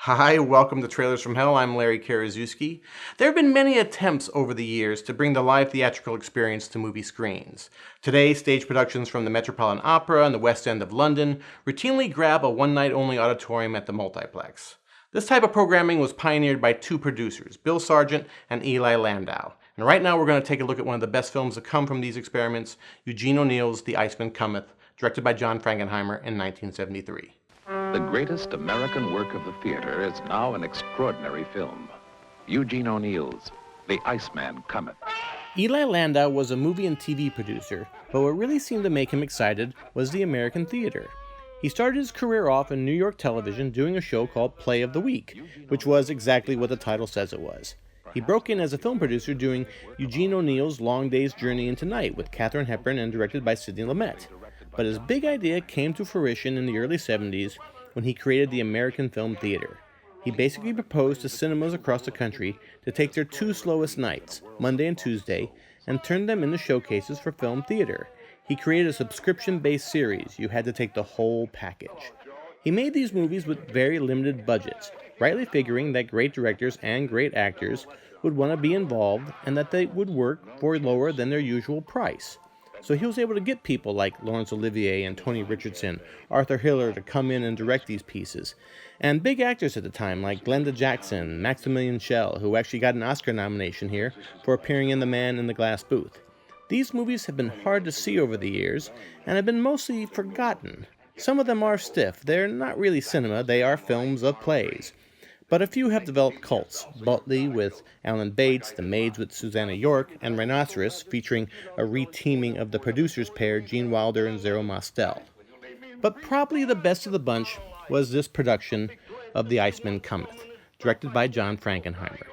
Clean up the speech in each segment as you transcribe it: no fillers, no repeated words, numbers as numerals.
Hi, welcome to Trailers from Hell. I'm Larry Karaszewski. There have been many attempts over the years to bring the live theatrical experience to movie screens. Today, stage productions from the Metropolitan Opera and the West End of London routinely grab a one-night-only auditorium at the multiplex. This type of programming was pioneered by two producers, Bill Sargent and Eli Landau. And right now we're going to take a look at one of the best films to come from these experiments, Eugene O'Neill's The Iceman Cometh, directed by John Frankenheimer in 1973. The greatest American work of the theater is now an extraordinary film. Eugene O'Neill's The Iceman Cometh. Eli Landau was a movie and TV producer, but what really seemed to make him excited was the American theater. He started his career off in New York television doing a show called Play of the Week, which was exactly what the title says it was. He broke in as a film producer doing Eugene O'Neill's Long Day's Journey into Night with Katharine Hepburn and directed by Sidney Lumet. But his big idea came to fruition in the early 70s when he created the American Film Theater. He basically proposed to cinemas across the country to take their two slowest nights, Monday and Tuesday, and turn them into showcases for film theater. He created a subscription-based series. You had to take the whole package. He made these movies with very limited budgets, rightly figuring that great directors and great actors would want to be involved and that they would work for lower than their usual price. So he was able to get people like Laurence Olivier and Tony Richardson, Arthur Hiller to come in and direct these pieces. And big actors at the time like Glenda Jackson, Maximilian Schell, who actually got an Oscar nomination here for appearing in The Man in the Glass Booth. These movies have been hard to see over the years and have been mostly forgotten. Some of them are stiff. They're not really cinema, they are films of plays. But a few have developed cults, Butley with Alan Bates, The Maids with Susanna York, and Rhinoceros, featuring a re-teaming of the producers pair Gene Wilder and Zero Mostel. But probably the best of the bunch was this production of The Iceman Cometh, directed by John Frankenheimer.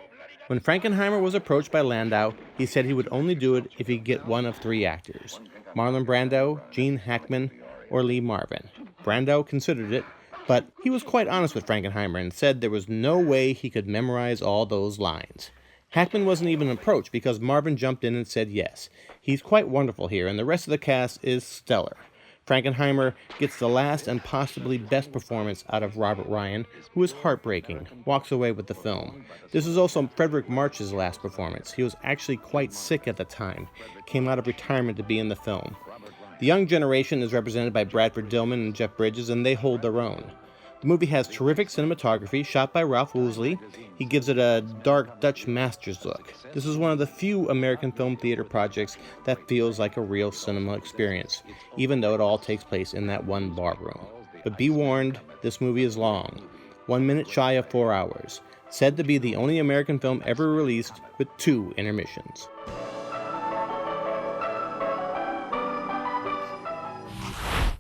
When Frankenheimer was approached by Landau, he said he would only do it if he could get one of three actors, Marlon Brando, Gene Hackman, or Lee Marvin. Brando considered it, but he was quite honest with Frankenheimer and said there was no way he could memorize all those lines. Hackman wasn't even approached because Marvin jumped in and said yes. He's quite wonderful here, and the rest of the cast is stellar. Frankenheimer gets the last and possibly best performance out of Robert Ryan, who is heartbreaking, walks away with the film. This is also Frederick March's last performance. He was actually quite sick at the time, came out of retirement to be in the film. The young generation is represented by Bradford Dillman and Jeff Bridges, and they hold their own. The movie has terrific cinematography, shot by Ralph Woolsey. He gives it a dark Dutch masters look. This is one of the few American film theater projects that feels like a real cinema experience, even though it all takes place in that one bar room. But be warned, this movie is long, 1 minute shy of 4 hours, said to be the only American film ever released with 2 intermissions.